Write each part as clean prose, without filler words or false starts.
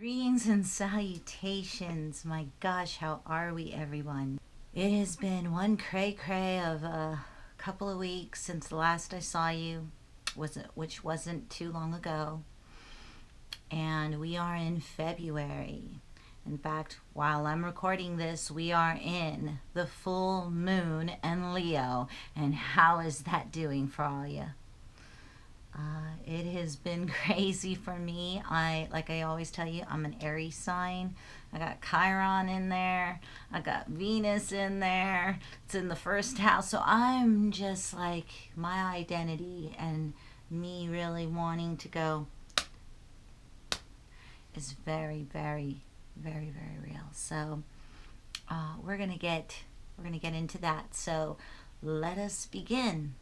Greetings and salutations. My gosh, how are we, everyone? It has been one cray of a couple of weeks since the last I saw you, which wasn't too long ago. And we are in February. In fact, while I'm recording this, we are in the full moon and Leo. And how is that doing for all you? It has been crazy for me. Like I always tell you, I'm an Aries sign. I got Chiron in there. I got Venus in there. It's in the first house. So I'm just like, my identity and me really wanting to go is very, very, very, very real. So we're gonna get into that. So let us begin.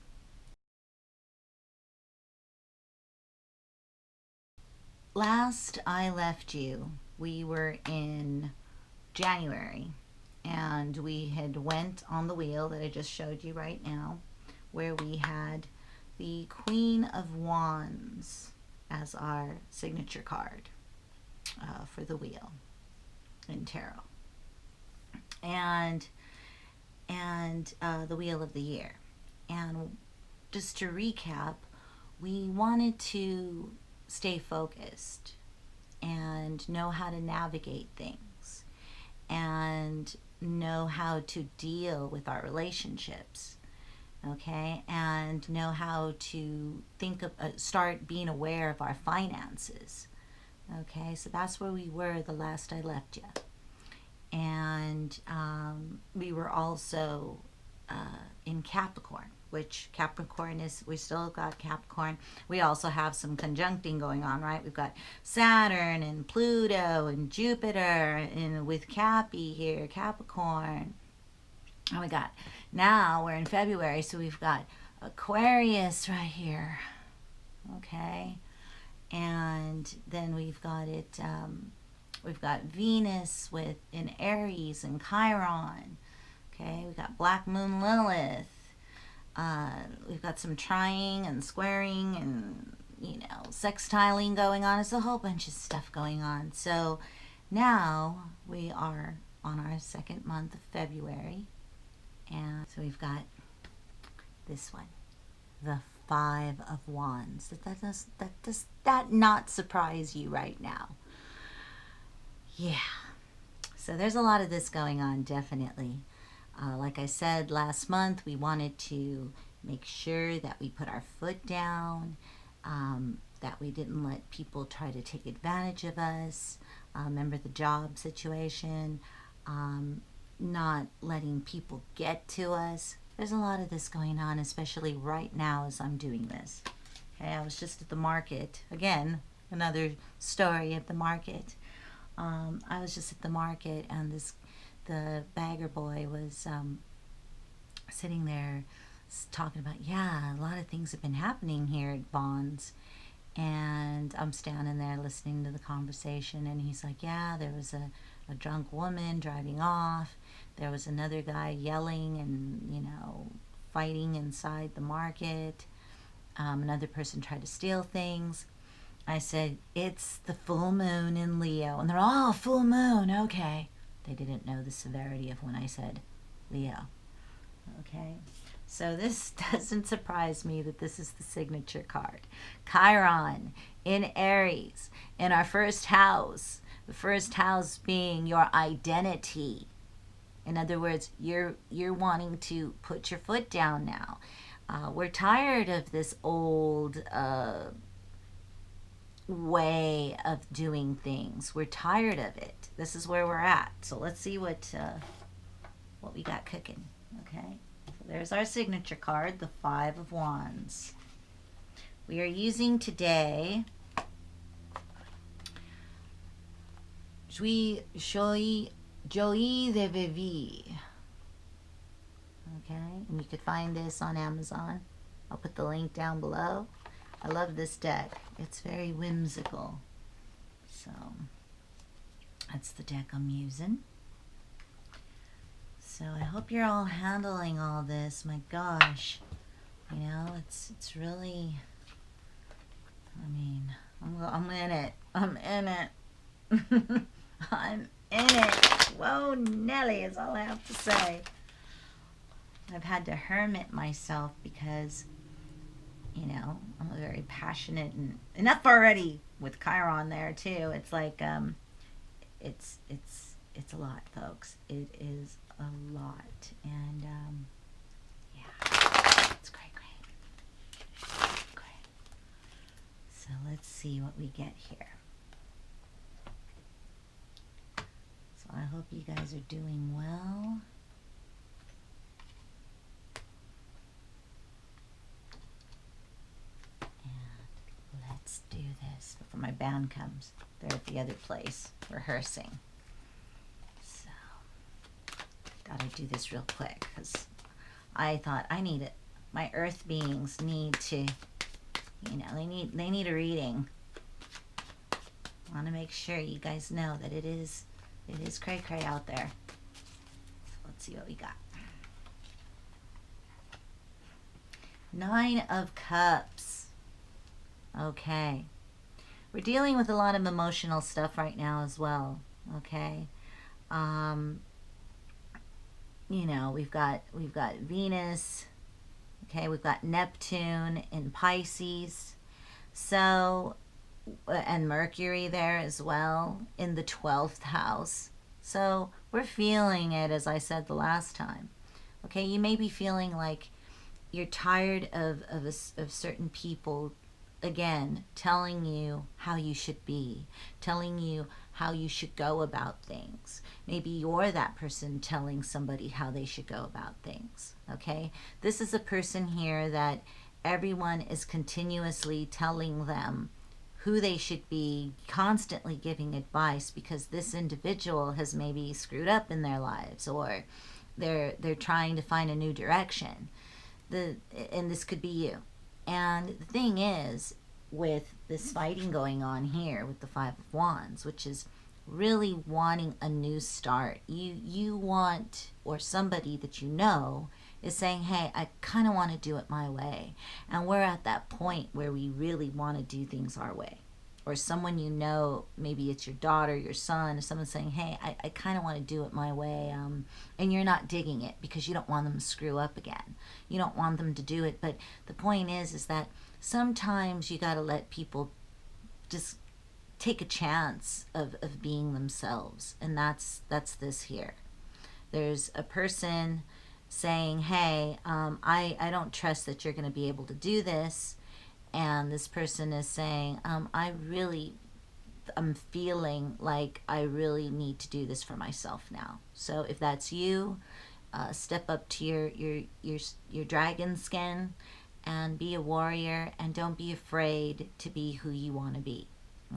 Last I left you, we were in January, and we had went on the wheel that I just showed you right now, where we had the Queen of Wands as our signature card for the wheel in tarot, and the wheel of the year. And just to recap, we wanted to stay focused and know how to navigate things and know how to deal with our relationships, okay, and know how to think of start being aware of our finances, okay. So that's where we were the last I left you. And we were also in Capricorn, which Capricorn is, we still got Capricorn. We also have some conjuncting going on, right? We've got Saturn and Pluto and Jupiter, and with Cappy here, Capricorn. And we got, now we're in February, so we've got Aquarius right here, okay? And then we've got it, we've got Venus in Aries and Chiron, okay? We've got Black Moon Lilith. We've got some trying and squaring and, sextiling going on. It's a whole bunch of stuff going on. So now we are on our second month of February. And so we've got this one, the Five of Wands. Does that not surprise you right now? Yeah. So there's a lot of this going on, definitely. Like I said last month, we wanted to make sure that we put our foot down, that we didn't let people try to take advantage of us. Remember the job situation, not letting people get to us. There's a lot of this going on, especially right now as I'm doing this. Okay, I was just at the market. Again, another story at the market. I was just at the market, and the bagger boy was sitting there talking about, yeah, a lot of things have been happening here at Bonds. And I'm standing there listening to the conversation, and he's like, yeah, there was a drunk woman driving off. There was another guy yelling and, fighting inside the market. Another person tried to steal things. I said, it's the full moon in Leo. And they're all, oh, full moon, okay. They didn't know the severity of when I said Leo. Okay, so this doesn't surprise me that this is the signature card. Chiron in Aries, in our first house. The first house being your identity. In other words, you're wanting to put your foot down now. We're tired of this old way of doing things. We're tired of it. This is where we're at. So let's see what we got cooking. Okay, so there's our signature card, the Five of Wands. We are using today Joie De Vivre. Okay, and you could find this on Amazon. I'll put the link down below. I love this deck. It's very whimsical. So that's the deck I'm using. So I hope you're all handling all this. My gosh, it's really, I'm in it. I'm in it. I'm in it. Whoa, Nelly is all I have to say. I've had to hermit myself because, you know, I'm a very passionate and enough already with Chiron there too. It's like it's a lot, folks. It is a lot, and yeah, it's great, great. So let's see what we get here. So I hope you guys are doing well. And let's do this before my band comes. They're at the other place rehearsing. So, gotta do this real quick because I thought I need it. My earth beings need to, you know, they need a reading. I want to make sure you guys know that it is cray cray out there. So let's see what we got. 9 of Cups. Okay. We're dealing with a lot of emotional stuff right now as well. Okay. You know, we've got Venus. Okay, we've got Neptune in Pisces. So, and Mercury there as well in the 12th house. So we're feeling it, as I said the last time. Okay, you may be feeling like you're tired of certain people, again, telling you how you should be, telling you how you should go about things. Maybe you're that person telling somebody how they should go about things, okay? This is a person here that everyone is continuously telling them who they should be, constantly giving advice because this individual has maybe screwed up in their lives, or they're trying to find a new direction. And this could be you. And the thing is, with this fighting going on here with the 5 of Wands, which is really wanting a new start. You want, or somebody that you know is saying, hey, I kind of want to do it my way. And we're at that point where we really want to do things our way. Or someone you know, maybe it's your daughter, your son, or someone saying, hey, I kind of want to do it my way. And you're not digging it because you don't want them to screw up again. You don't want them to do it. But the point is that sometimes you got to let people just take a chance of being themselves. And that's this here. There's a person saying, hey, I don't trust that you're going to be able to do this. And this person is saying, I'm feeling like I really need to do this for myself now. So if that's you, step up to your dragon skin and be a warrior, and don't be afraid to be who you want to be.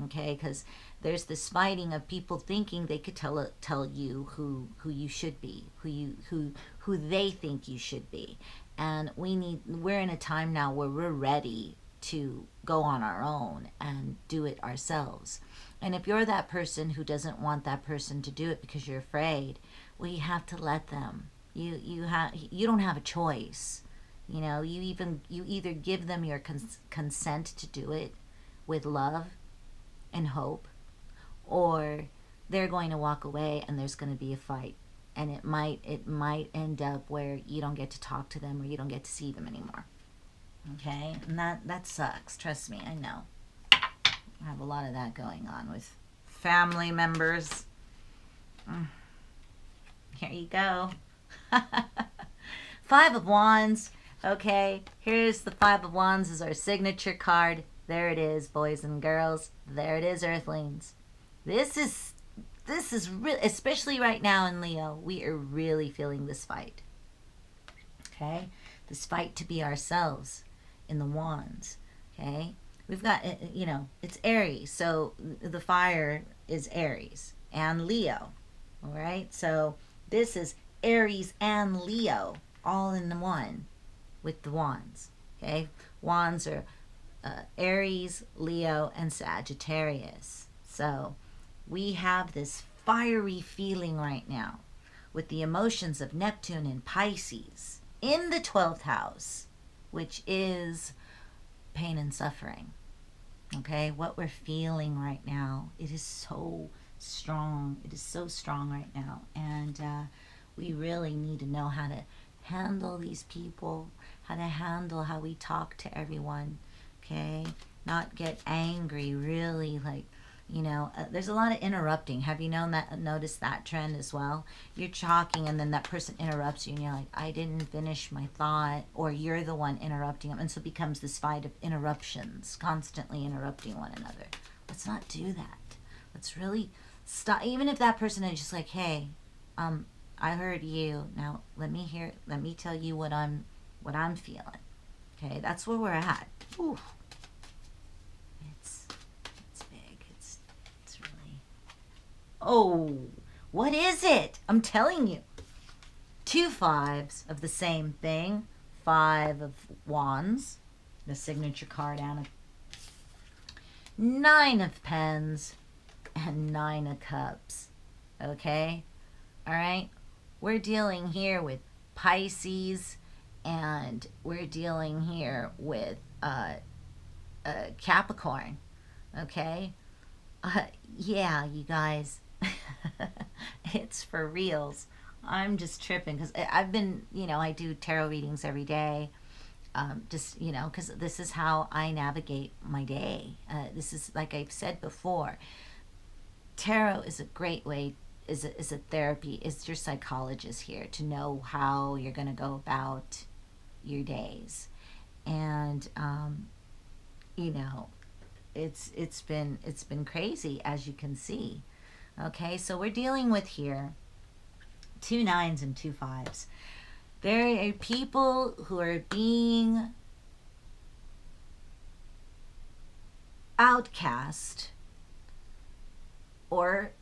Okay, because there's this fighting of people thinking they could tell you who you should be, who they think you should be. And we're in a time now where we're ready to go on our own and do it ourselves. And if you're that person who doesn't want that person to do it because you're afraid, well, you have to let them. You don't have a choice. You know, you either give them your consent to do it with love and hope, or they're going to walk away and there's going to be a fight, and it might end up where you don't get to talk to them or you don't get to see them anymore. Okay, and that sucks. Trust me, I know. I have a lot of that going on with family members. Here you go. 5 of Wands. Okay, here's the 5 of Wands as our signature card. There it is, boys and girls. There it is, Earthlings. This is really, especially right now in Leo, we are really feeling this fight. Okay, this fight to be ourselves in the Wands. Okay, we've got, you know, it's Aries, so the fire is Aries and Leo. All right, so this is Aries and Leo all in the one with the Wands. Okay, Wands are Aries, Leo, and Sagittarius. So we have this fiery feeling right now with the emotions of Neptune and Pisces in the 12th house, which is pain and suffering. Okay, what we're feeling right now, it is so strong. It is so strong right now. And we really need to know how to handle these people, how to handle how we talk to everyone, okay? Not get angry, really, like, there's a lot of interrupting. Have you noticed that trend as well? You're talking and then that person interrupts you and you're like, I didn't finish my thought, or you're the one interrupting them. And so it becomes this fight of interruptions, constantly interrupting one another. Let's not do that. Let's really stop. Even if that person is just like, hey, I heard you. Now let me tell you what I'm feeling. Okay, that's where we're at. Ooh. It's big. It's really. Oh, what is it? I'm telling you. 2 5s of the same thing. 5 of wands, the signature card, and 9 of pens, and 9 of cups. Okay? All right? We're dealing here with Pisces, and we're dealing here with Capricorn. Okay? Yeah, you guys. It's for reals. I'm just tripping because I've been, I do tarot readings every day. Because this is how I navigate my day. This is, like I've said before, tarot is a great way, is a therapy, is your psychologist here to know how you're going to go about your days. And, it's been crazy, as you can see. Okay, so we're dealing with here 2 9s and 2 5s. There are people who are being outcast, or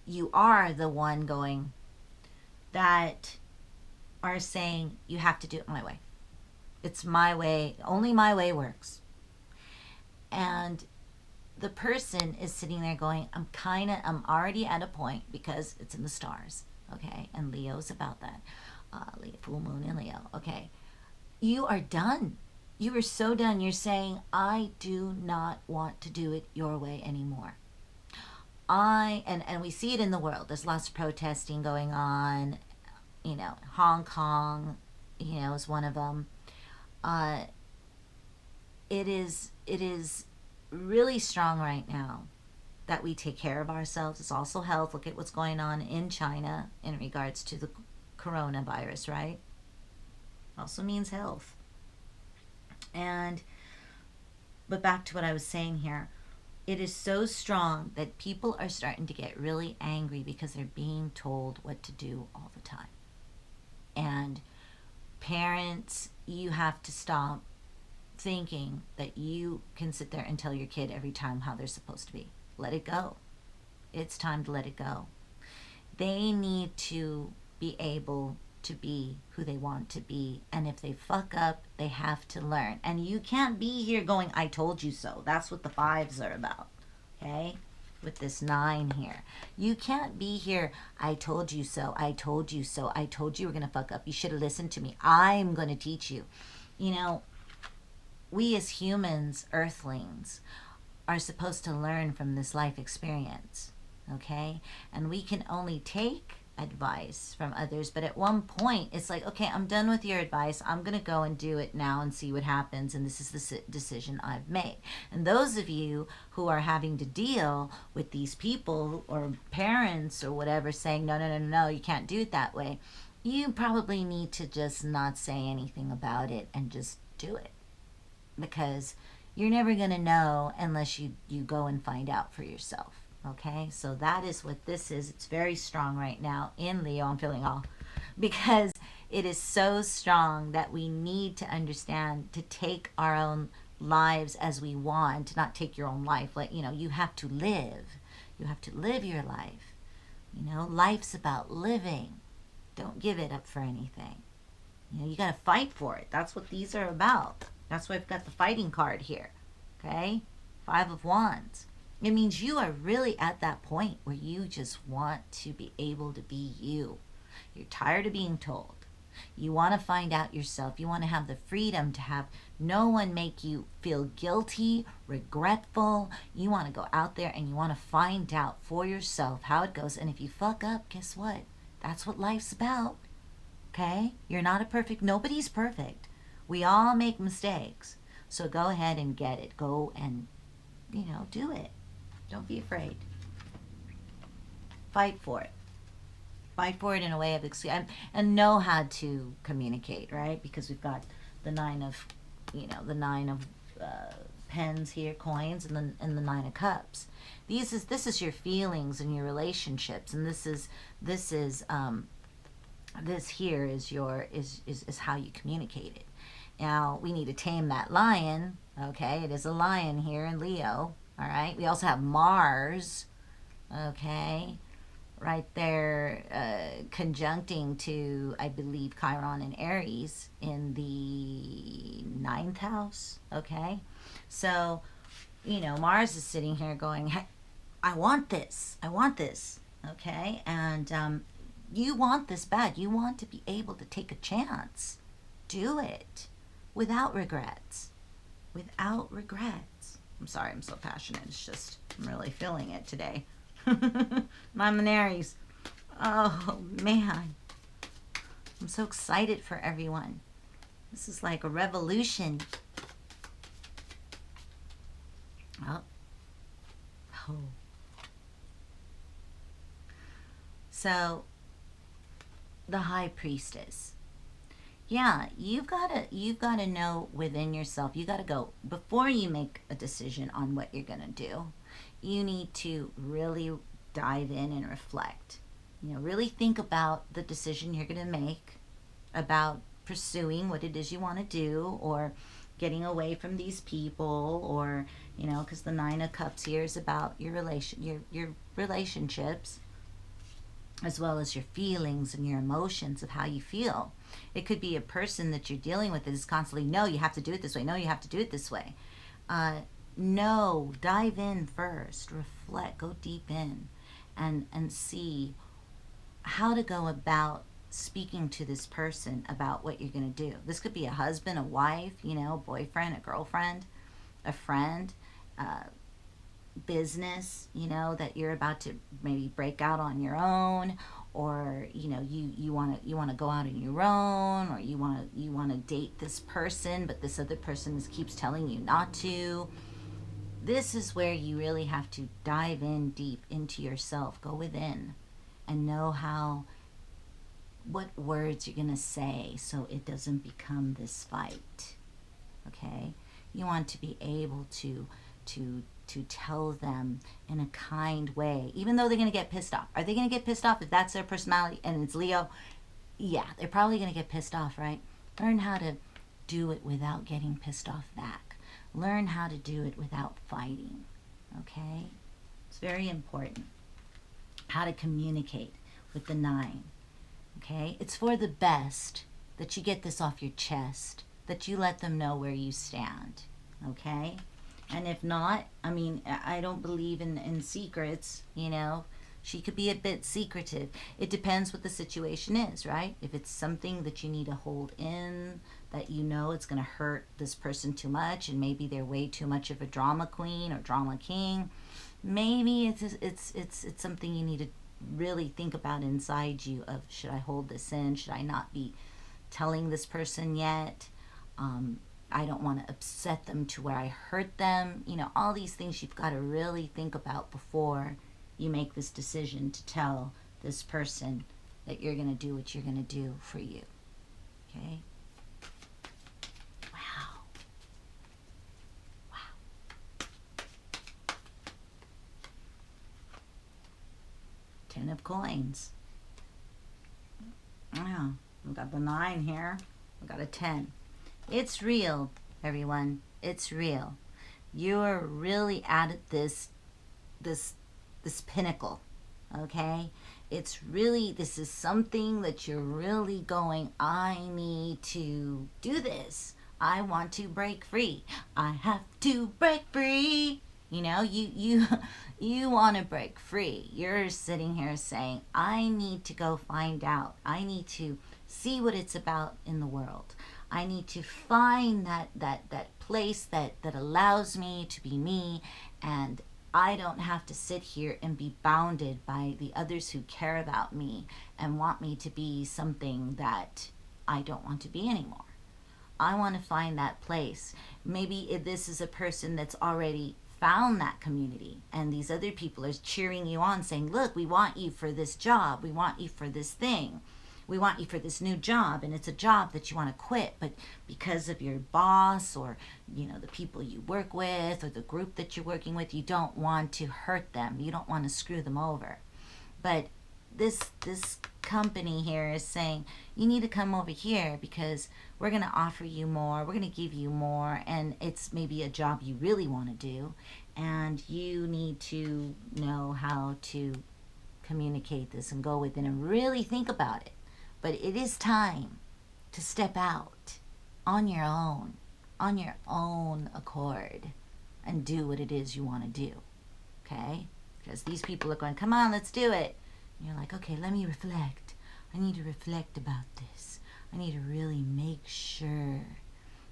you are the one going, that are saying, you have to do it my way. It's my way. Only my way works. And the person is sitting there going, I'm already at a point, because it's in the stars. Okay. And Leo's about that. Leo, full moon in Leo. Okay. You are done. You are so done. You're saying, I do not want to do it your way anymore. And we see it in the world. There's lots of protesting going on. Hong Kong, is one of them. It is really strong right now that we take care of ourselves. It's also health. Look at what's going on in China in regards to the coronavirus, right? Also means health. But back to what I was saying here. It is so strong that people are starting to get really angry because they're being told what to do all the time. And parents, you have to stop thinking that you can sit there and tell your kid every time how they're supposed to be. Let it go. It's time to let it go. They need to be able to be who they want to be. And if they fuck up, they have to learn. And you can't be here going, I told you so. That's what the 5s are about. Okay? With this 9 here. You can't be here, I told you so. I told you so. I told you were going to fuck up. You should have listened to me. I'm going to teach you. We as humans, earthlings, are supposed to learn from this life experience. Okay? And we can only take advice from others, but at one point it's like, okay, I'm done with your advice. I'm going to go and do it now and see what happens, and this is the decision I've made. And those of you who are having to deal with these people or parents or whatever saying, no, you can't do it that way, you probably need to just not say anything about it and just do it, because you're never going to know unless you go and find out for yourself. Okay, so that is what this is. It's very strong right now in Leo. I'm feeling all, because it is so strong that we need to understand to take our own lives as we want, not take your own life. Like, you have to live. You have to live your life. Life's about living. Don't give it up for anything. You got to fight for it. That's what these are about. That's why I've got the fighting card here. Okay, 5 of Wands. It means you are really at that point where you just want to be able to be you. You're tired of being told. You want to find out yourself. You want to have the freedom to have no one make you feel guilty, regretful. You want to go out there and you want to find out for yourself how it goes. And if you fuck up, guess what? That's what life's about. Okay? You're not a perfect, nobody's perfect. We all make mistakes. So go ahead and get it. Go and, do it. Don't be afraid. Fight for it. Fight for it in a way of and know how to communicate, right? Because we've got the nine of pens here, coins, and the nine of cups. This is your feelings and your relationships, and this here is how you communicate it. Now we need to tame that lion. Okay, it is a lion here in Leo. All right. We also have Mars. Okay. Right there, conjuncting to, I believe, Chiron and Aries in the 9th house, okay? So, Mars is sitting here going, hey, I want this, okay? And you want this bad. You want to be able to take a chance. Do it without regrets. Without regrets. I'm sorry, I'm so passionate. It's just, I'm really feeling it today. I'm an Aries. Oh, man. I'm so excited for everyone. This is like a revolution. Oh. So, the High Priestess. Yeah, you've got to know within yourself. You got to go, before you make a decision on what you're going to do, you need to really dive in and reflect. Really think about the decision you're going to make, about pursuing what it is you want to do, or getting away from these people, or, because the Nine of Cups here is about your relationships, as well as your feelings and your emotions of how you feel. It could be a person that you're dealing with that is constantly, no, you have to do it this way. No, you have to do it this way. No, dive in first, reflect, go deep in, and see how to go about speaking to this person about what you're going to do. This could be a husband, a wife, boyfriend, a girlfriend, a friend, business, that you're about to maybe break out on your own, or you want to go out on your own, or you want to date this person, but this other person keeps telling you not to. This is where you really have to dive in deep into yourself, go within, and know what words you're going to say so it doesn't become this fight. Okay? You want to be able to tell them in a kind way, even though they're going to get pissed off. Are they going to get pissed off if that's their personality and it's Leo? Yeah, they're probably going to get pissed off, right? Learn how to do it without getting pissed off back. Learn how to do it without fighting, okay? It's very important. How to communicate with the 9, okay? It's for the best that you get this off your chest, that you let them know where you stand, okay? And if not, I don't believe in secrets, She could be a bit secretive. It depends what the situation is, right? If it's something that you need to hold in, that it's going to hurt this person too much, and maybe they're way too much of a drama queen or drama king, maybe it's something you need to really think about inside you of, should I hold this in? Should I not be telling this person yet? I don't want to upset them to where I hurt them. All these things you've got to really think about before you make this decision to tell this person that you're going to do what you're going to do for you. Okay? Wow. Wow. 10 of coins. Yeah. We got the 9 here. We got a 10. It's real, everyone. It's real. You're really at this pinnacle, okay? It's really, this is something that you're really going, I need to do this. I want to break free. I have to break free. You want to break free. You're sitting here saying, I need to go find out. I need to see what it's about in the world. I need to find that place that allows me to be me, and I don't have to sit here and be bounded by the others who care about me and want me to be something that I don't want to be anymore. I want to find that place. Maybe if this is a person that's already found that community, and these other people are cheering you on, saying, look, we want you for this job, we want you for this thing, we want you for this new job, and it's a job that you want to quit, but because of your boss, or the people you work with, or the group that you're working with, you don't want to hurt them, you don't want to screw them over. But this company here is saying, you need to come over here because we're going to offer you more, we're going to give you more, and it's maybe a job you really want to do, and you need to know how to communicate this and go with it and really think about it. But it is time to step out on your own accord, and do what it is you want to do, okay? Because these people are going, come on, let's do it. And you're like, okay, let me reflect. I need to reflect about this. I need to really make sure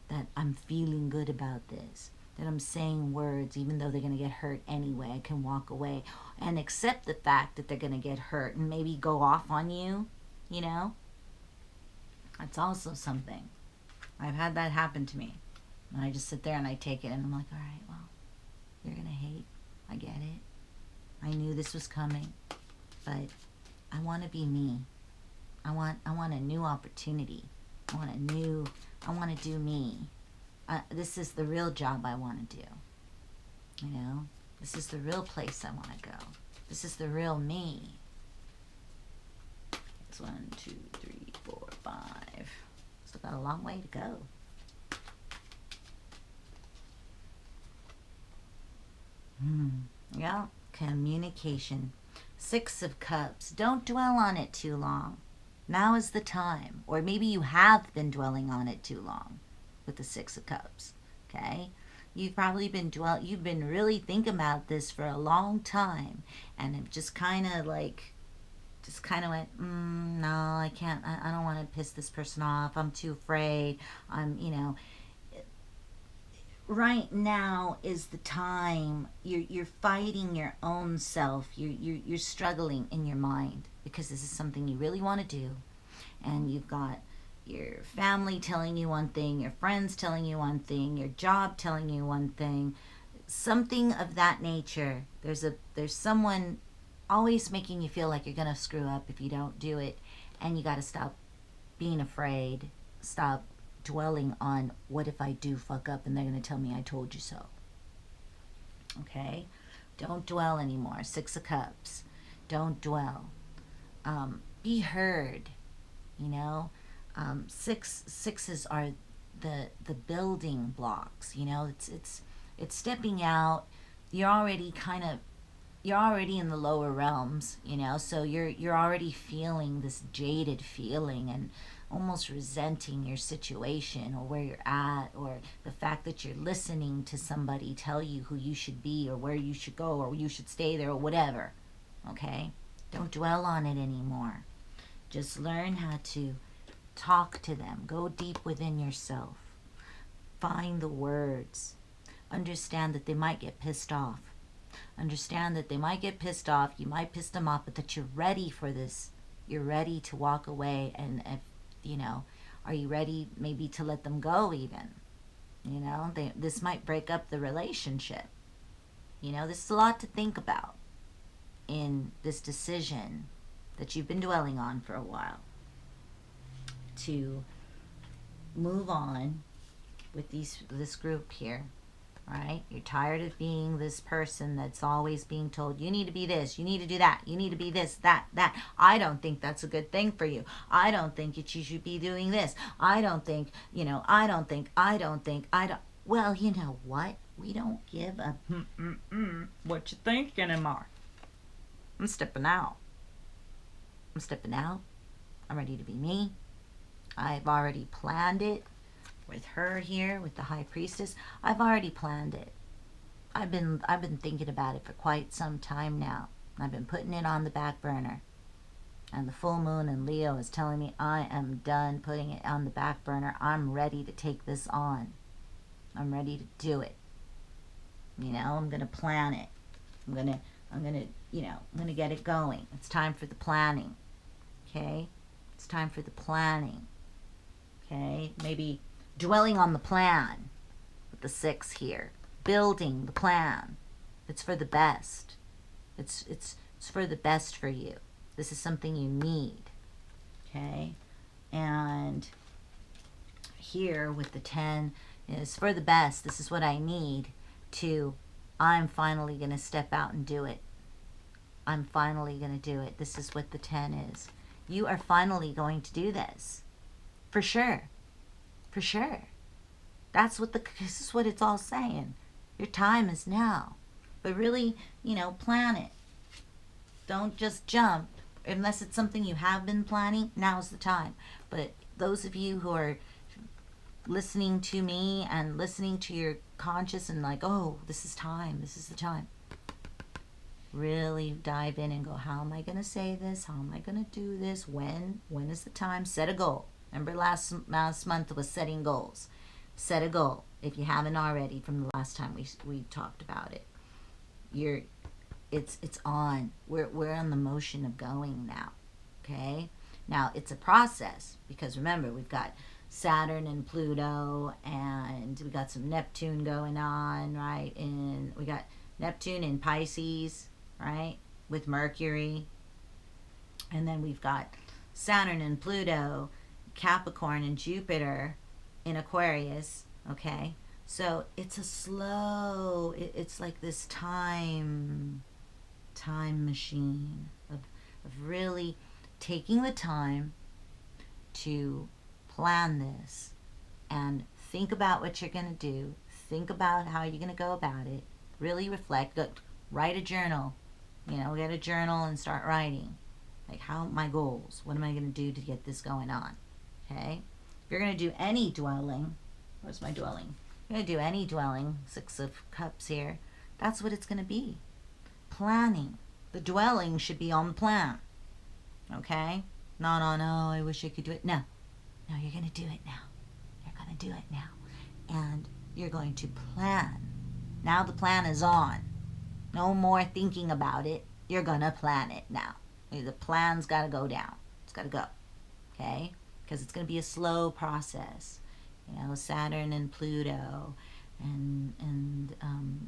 that I'm feeling good about this, that I'm saying words even though they're going to get hurt anyway. I can walk away and accept the fact that they're going to get hurt and maybe go off on you, That's also something. I've had that happen to me. And I just sit there and I take it and I'm like, all right, well, you're going to hate. I get it. I knew this was coming. But I want to be me. I want a new opportunity. I want to do me. This is the real job I want to do. This is the real place I want to go. This is the real me. It's 1, 2, 3, 4, 5. Still got a long way to go. Yeah, communication. 6 of Cups. Don't dwell on it too long. Now is the time. Or maybe you have been dwelling on it too long with the 6 of Cups. Okay? You've probably been you've been really thinking about this for a long time, and it just kind of went, no, I can't, I don't want to piss this person off. I'm too afraid. Right now is the time. You're fighting your own self. You're struggling in your mind because this is something you really want to do, and you've got your family telling you one thing, your friends telling you one thing, your job telling you one thing, something of that nature. There's someone always making you feel like you're gonna screw up if you don't do it, and you got to stop being afraid. Stop dwelling on, what if I do fuck up and they're going to tell me I told you so. Okay? Don't dwell anymore. 6 of Cups. Don't dwell. Be heard. Sixes are the building blocks. It's stepping out. You're already in the lower realms, so you're already feeling this jaded feeling and almost resenting your situation or where you're at, or the fact that you're listening to somebody tell you who you should be or where you should go or you should stay there or whatever. Okay? Don't dwell on it anymore. Just learn how to talk to them. Go deep within yourself. Find the words. Understand that they might get pissed off. Understand that they might get pissed off. You might piss them off, but that you're ready for this. You're ready to walk away, and if are you ready maybe to let them go even? This might break up the relationship. This is a lot to think about in this decision that you've been dwelling on for a while, to move on with this group here. Right? You're tired of being this person that's always being told, you need to be this, you need to do that, you need to be this, that. I don't think that's a good thing for you. I don't think that you should be doing this. I don't think. Well, you know what? We don't give a what you think anymore. I'm stepping out. I'm ready to be me. I've already planned it. With her here, with the High Priestess, I've already planned it. I've been thinking about it for quite some time now. I've been putting it on the back burner. And the full moon in Leo is telling me I am done putting it on the back burner. I'm ready to take this on. I'm ready to do it. You know, I'm going to plan it. I'm going to, I'm going to get it going. It's time for the planning. Okay? It's time for the planning. Okay? Maybe dwelling on the plan with the 6 here. Building the plan. It's for the best. It's for the best for you. This is something you need. Okay? And here with the 10 is for the best. This is what I need to, I'm finally going to step out and do it. I'm finally going to do it. This is what the 10 is. You are finally going to do this. For sure. For sure. This is what it's all saying. Your time is now. But really, you know, plan it. Don't just jump. Unless it's something you have been planning, now's the time. But those of you who are listening to me and listening to your conscious and like, oh, this is time. This is the time. Really dive in and go, how am I going to say this? How am I going to do this? When is the time? Set a goal. Remember last month was setting goals. Set a goal if you haven't already from the last time we talked about it. It's on. We're on the motion of going now. Okay? Now it's a process because remember we've got Saturn and Pluto and we got some Neptune going on, right? And we got Neptune in Pisces, right? With Mercury. And then we've got Saturn and Pluto, Capricorn and Jupiter in Aquarius, okay? So it's a slow, it's like this time machine of really taking the time to plan this and think about what you're going to do, think about how you're going to go about it, really reflect, write a journal, you know, get a journal and start writing, like how my goals, what am I going to do to get this going on, okay? If you're going to do any dwelling, where's my dwelling? If you're going to do any dwelling, 6 of Cups here, that's what it's going to be. Planning. The dwelling should be on the plan. Okay? No, I wish I could do it. No, you're going to do it now. You're going to do it now. And you're going to plan. Now the plan is on. No more thinking about it. You're going to plan it now. The plan's got to go down. It's got to go. Okay? Because it's going to be a slow process. You know, Saturn and Pluto and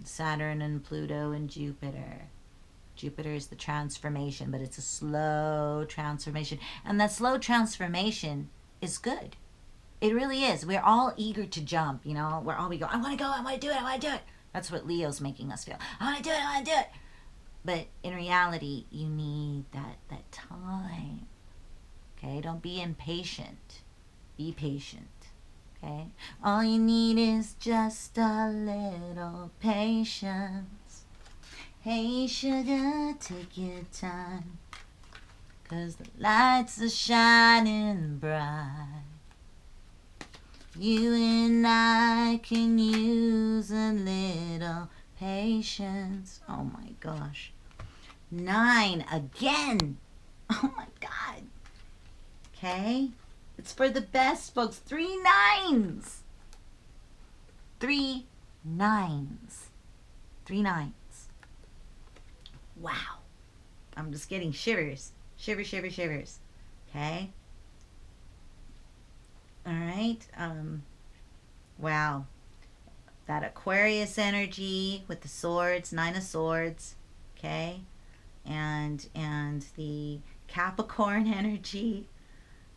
Saturn and Pluto and Jupiter. Jupiter is the transformation, but it's a slow transformation. And that slow transformation is good. It really is. We're all eager to jump, you know. We go, I want to go, I want to do it, I want to do it. That's what Leo's making us feel. I want to do it, I want to do it. But in reality, you need that time. Okay? Don't be impatient. Be patient. Okay? All you need is just a little patience. Hey sugar, take your time, 'cause the lights are shining bright. You and I can use a little patience. Oh my gosh. 9 again. Oh my God. Okay? It's for the best, folks. 3 9s. 3 9s. 3 9s. Wow. I'm just getting shivers. Shivers. Okay? All right. Wow. That Aquarius energy with the swords, 9 of swords. Okay? And the Capricorn energy.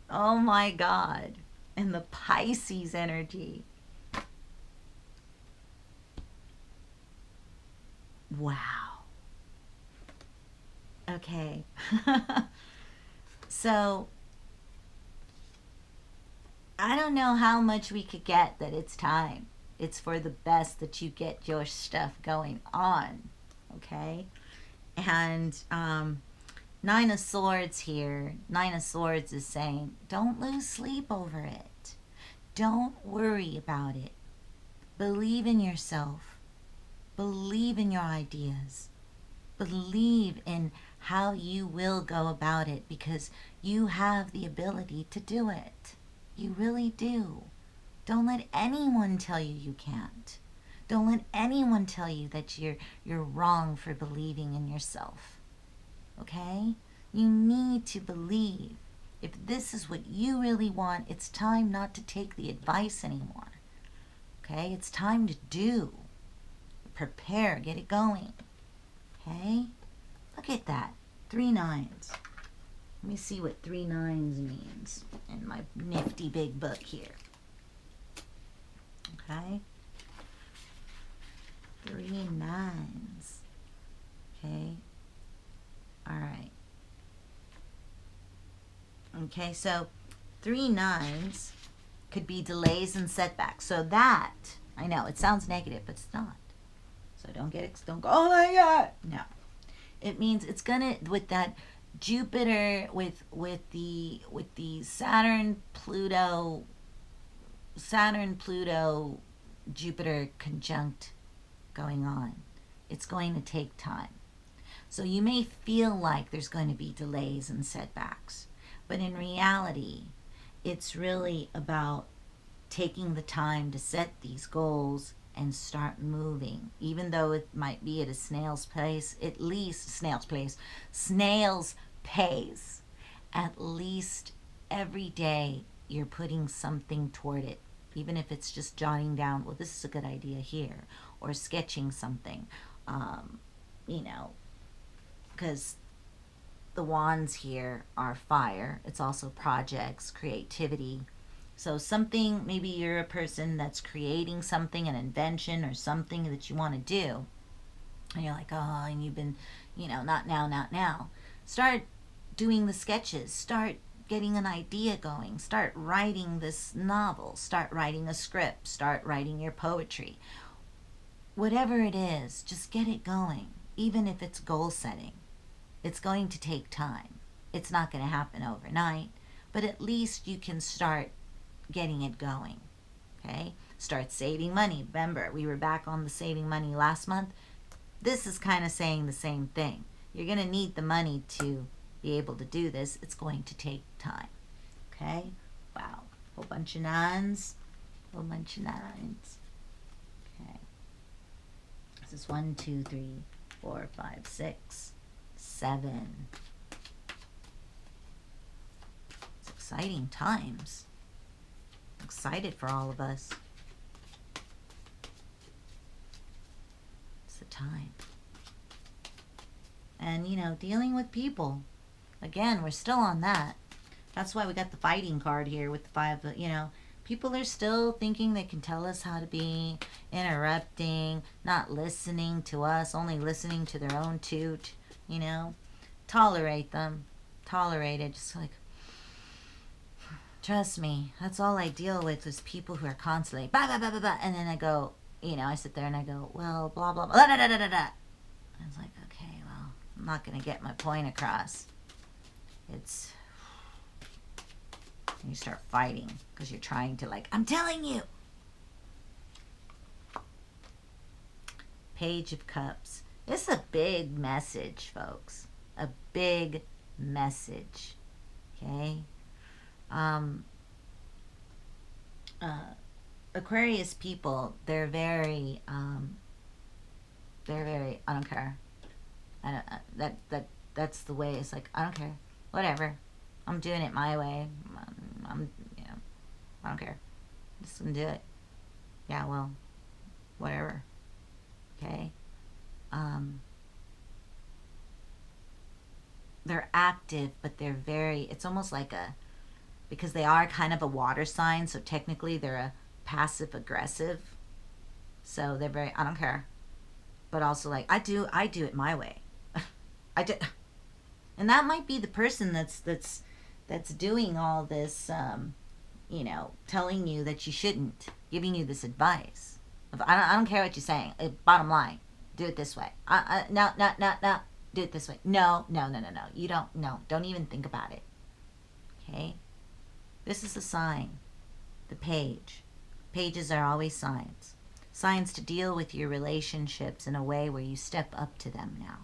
Oh my God. And the Pisces energy. Wow. Okay. So, I don't know how much we could get that it's time. It's for the best that you get your stuff going on. Okay? And 9 of Swords here. 9 of Swords is saying, don't lose sleep over it. Don't worry about it. Believe in yourself. Believe in your ideas. Believe in how you will go about it, because you have the ability to do it. You really do. Don't let anyone tell you you can't. Don't let anyone tell you that you're wrong for believing in yourself. Okay? You need to believe. If this is what you really want, it's time not to take the advice anymore. Okay? It's time to do. Prepare. Get it going. Okay? Look at that. 3 nines. Let me see what 3 nines means in my nifty big book here. Okay? 3 nines. Okay? Alright. Okay, so 3 nines could be delays and setbacks. So that, I know, it sounds negative, but it's not. So don't go, oh my God. No. It means it's gonna, with that Jupiter, with the Saturn, Pluto, Jupiter conjunct going on. It's going to take time. So you may feel like there's going to be delays and setbacks, but in reality, it's really about taking the time to set these goals and start moving. Even though it might be at a snail's pace, at least snail's pace, at least every day you're putting something toward it. Even if it's just jotting down, well, this is a good idea here, or sketching something, you know, because the wands here are fire. It's also projects, creativity. So something, maybe you're a person that's creating something, an invention or something that you want to do. And you're like, oh, and you've been, you know, not now. Start doing the sketches. Start getting an idea going. Start writing this novel. Start writing a script. Start writing your poetry. Whatever it is, just get it going. Even if it's goal setting. It's going to take time. It's not going to happen overnight, but at least you can start getting it going. Okay? Start saving money. Remember, we were back on the saving money last month. This is kind of saying the same thing. You're going to need the money to be able to do this. It's going to take time. Okay? Wow. Whole bunch of nines. Whole bunch of nines. Okay. This is 1, 2, 3, 4, 5, 6, 7. It's exciting times. I'm excited for all of us. It's the time. And, you know, dealing with people. Again, we're still on that. That's why we got the fighting card here with the 5, you know. People are still thinking they can tell us how to be, interrupting, not listening to us, only listening to their own toot, you know. Tolerate them. Tolerate it. Just like, trust me, that's all I deal with is people who are constantly, blah, blah, blah, blah, blah. And then I go, you know, I sit there and I go, well, blah, blah, blah, da, da, da, da, da. I was like, okay, well, I'm not going to get my point across. It's, you start fighting because you're trying to, like, I'm telling you. Page of Cups. This is a big message, folks. A big message. Okay? Aquarius people, they're very, I don't care. That's the way. It's like, I don't care. Whatever. I'm doing it my way. You know, I don't care. I'm just gonna do it. Yeah, well, whatever. Okay? They're active, but they're very, it's almost like a, because they are kind of a water sign, so technically they're a passive aggressive. So they're very, I don't care. But also like, I do it my way. I do. And that might be the person that's doing all this, you know, telling you that you shouldn't, giving you this advice. I don't care what you're saying. Bottom line, do it this way. No. Do it this way. No. You don't, no. Don't even think about it. Okay? This is a sign. The page. Pages are always signs. Signs to deal with your relationships in a way where you step up to them now.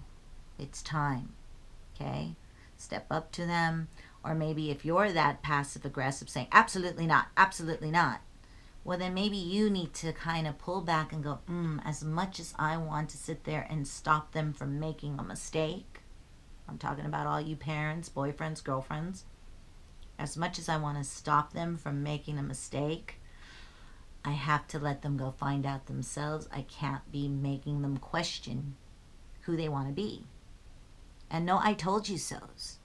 It's time. Okay? Step up to them. Or maybe if you're that passive aggressive saying, absolutely not, absolutely not, well, then maybe you need to kind of pull back and go, as much as I want to sit there and stop them from making a mistake, I'm talking about all you parents, boyfriends, girlfriends, as much as I want to stop them from making a mistake, I have to let them go find out themselves. I can't be making them question who they want to be. And no, I told you so's.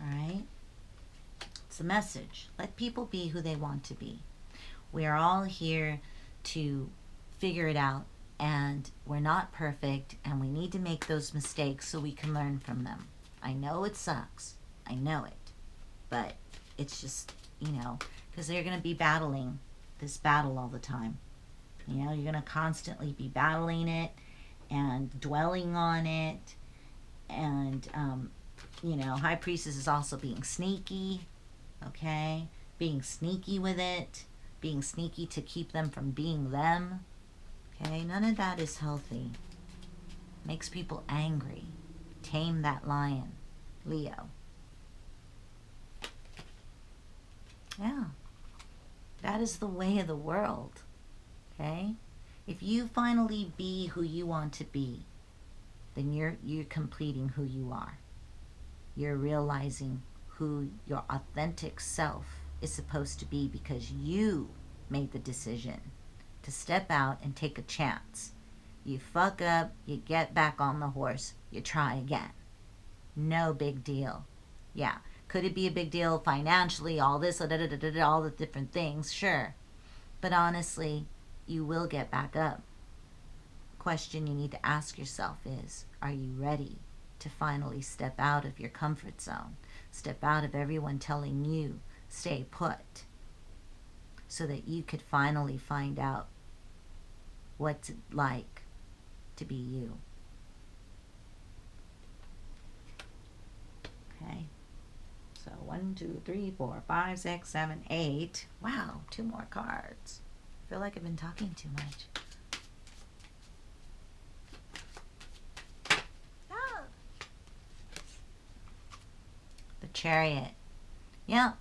All right? It's a message. Let people be who they want to be. We are all here to figure it out, and we're not perfect, and we need to make those mistakes so we can learn from them. I know it sucks. I know it. But it's just, because they're going to be battling this battle all the time. You're going to constantly be battling it and dwelling on it. And, High Priestess is also being sneaky, okay? Being sneaky with it. Being sneaky to keep them from being them. Okay? None of that is healthy. Makes people angry. Tame that lion. Leo. Yeah. That is the way of the world. Okay? If you finally be who you want to be, then you're completing who you are. You're realizing who your authentic self is supposed to be because you made the decision to step out and take a chance. You fuck up, you get back on the horse, you try again. No big deal. Yeah. Could it be a big deal financially, all this, all the different things? Sure. But honestly, you will get back up. Question you need to ask yourself is, are you ready to finally step out of your comfort zone? Step out of everyone telling you, stay put, so that you could finally find out what's it like to be you. Okay. So 1, 2, 3, 4, 5, 6, 7, 8. Wow, 2 more cards. I feel like I've been talking too much. Ah. The Chariot. Yeah.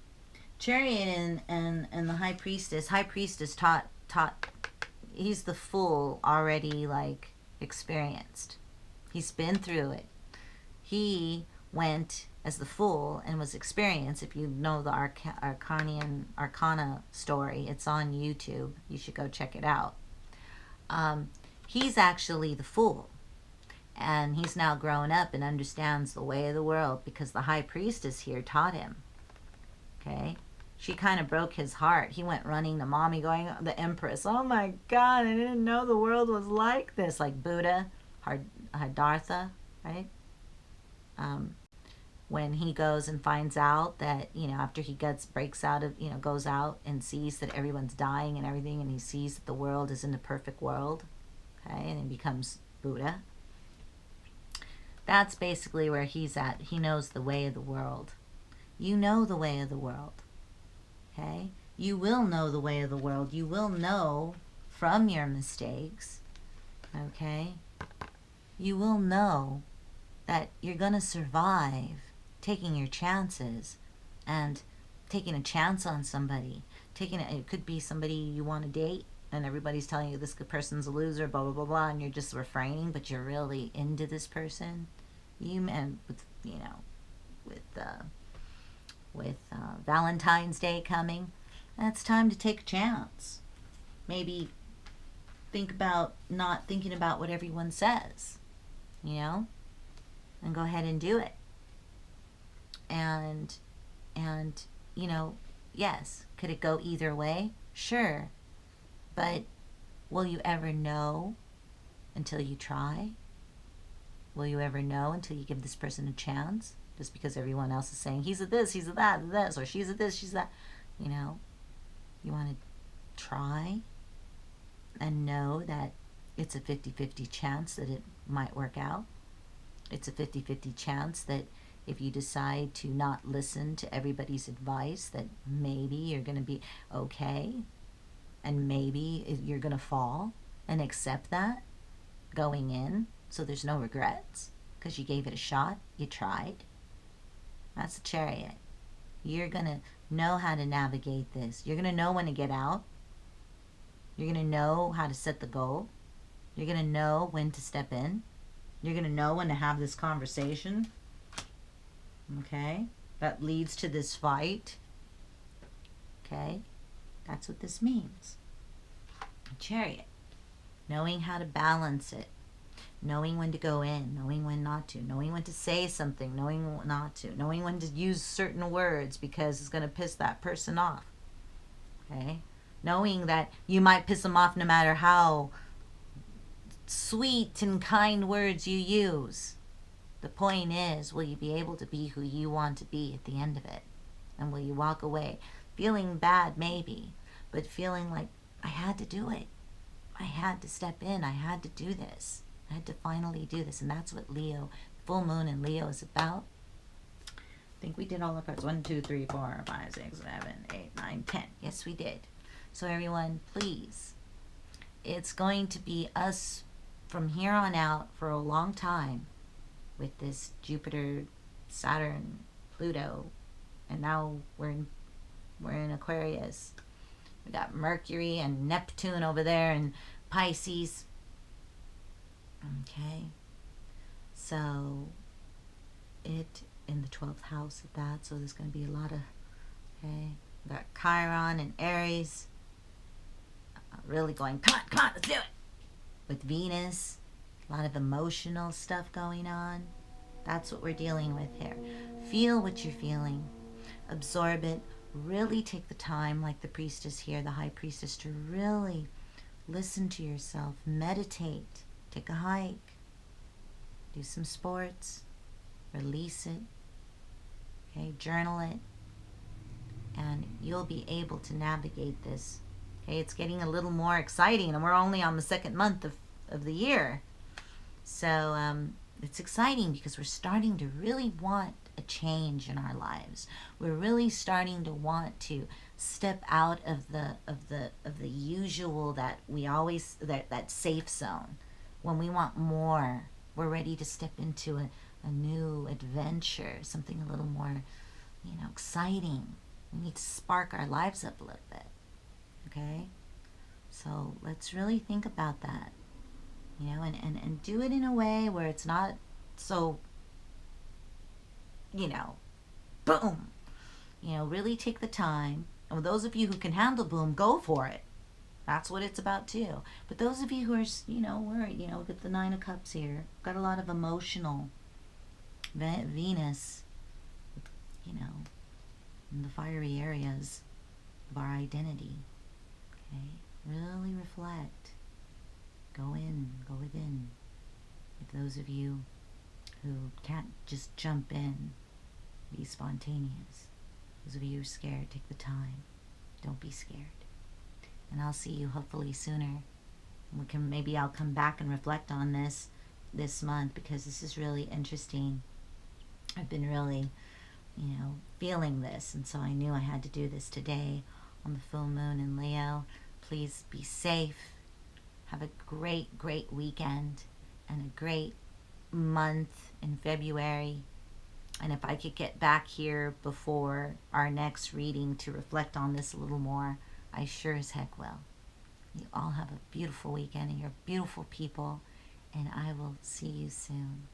Chariot and the High Priestess. High Priestess taught. He's the Fool already, experienced. He's been through it. He went as the Fool and was experienced. If you know the Arcana story, it's on YouTube. You should go check it out. He's actually the Fool. And he's now grown up and understands the way of the world because the High Priestess here taught him. Okay? She kind of broke his heart. He went running to mommy going, the Empress, oh my God, I didn't know the world was like this. Like Buddha, Siddhartha, right? When he goes and finds out that, after he breaks out of, goes out and sees that everyone's dying and everything, and he sees that the world isn't a perfect world, okay, and he becomes Buddha. That's basically where he's at. He knows the way of the world. You know the way of the world. Okay? You will know the way of the world. You will know from your mistakes. Okay? You will know that you're going to survive taking your chances and taking a chance on somebody. It could be somebody you want to date and everybody's telling you this person's a loser, blah, blah, blah, blah, and you're just refraining, but you're really into this person. With Valentine's Day coming, and it's time to take a chance. Maybe think about not thinking about what everyone says, and go ahead and do it. And yes, could it go either way? Sure. But will you ever know until you try? Will you ever know until you give this person a chance? Just because everyone else is saying, he's a this, he's a that, this, or she's a this, she's that. You want to try and know that it's a 50-50 chance that it might work out. It's a 50-50 chance that if you decide to not listen to everybody's advice, that maybe you're going to be okay, and maybe you're going to fall, and accept that going in, so there's no regrets. because you gave it a shot, you tried. That's the Chariot. You're going to know how to navigate this. You're going to know when to get out. You're going to know how to set the goal. You're going to know when to step in. You're going to know when to have this conversation. Okay? That leads to this fight. Okay? That's what this means. A Chariot. Knowing how to balance it. Knowing when to go in, knowing when not to, knowing when to say something, knowing not to, knowing when to use certain words because it's going to piss that person off. Okay? Knowing that you might piss them off no matter how sweet and kind words you use. The point is, will you be able to be who you want to be at the end of it? And will you walk away feeling bad, maybe, but feeling like, I had to do it. I had to step in. I had to do this. I had to finally do this. And that's what Leo, full moon in Leo is about. I think we did all the cards. 1, 2, 3, 4, 5, 6, 7, 8, 9, 10. Yes, we did. So everyone, please. It's going to be us from here on out for a long time with this Jupiter, Saturn, Pluto, and now we're in Aquarius. We got Mercury and Neptune over there and Pisces. Okay, so it in the 12th house of that, so there's going to be a lot of, okay, we got Chiron and Aries, really going, come on, let's do it. With Venus, a lot of emotional stuff going on. That's what we're dealing with here. Feel what you're feeling, absorb it, really take the time, like the priestess here, the high priestess, to really listen to yourself, meditate. Take a hike, do some sports, release it, okay, journal it, and you'll be able to navigate this. Okay, it's getting a little more exciting, and we're only on the 2nd month of the year. So it's exciting because we're starting to really want a change in our lives. We're really starting to want to step out of the usual that we always, that safe zone. When we want more, we're ready to step into a new adventure, something a little more, exciting. We need to spark our lives up a little bit, okay? So let's really think about that, and do it in a way where it's not so, boom. Really take the time. And those of you who can handle boom, go for it. That's what it's about too. But those of you who are, worried, with the 9 of Cups here, got a lot of emotional Venus, in the fiery areas of our identity. Okay, really reflect. Go in, go within. If those of you who can't just jump in, be spontaneous. Those of you who are scared, take the time. Don't be scared. And I'll see you hopefully sooner. Maybe I'll come back and reflect on this month, because this is really interesting. I've been really, feeling this, and so I knew I had to do this today on the full moon in Leo. Please be safe. Have a great, great weekend and a great month in February. And if I could get back here before our next reading to reflect on this a little more, I sure as heck will. You all have a beautiful weekend, and you're beautiful people, and I will see you soon.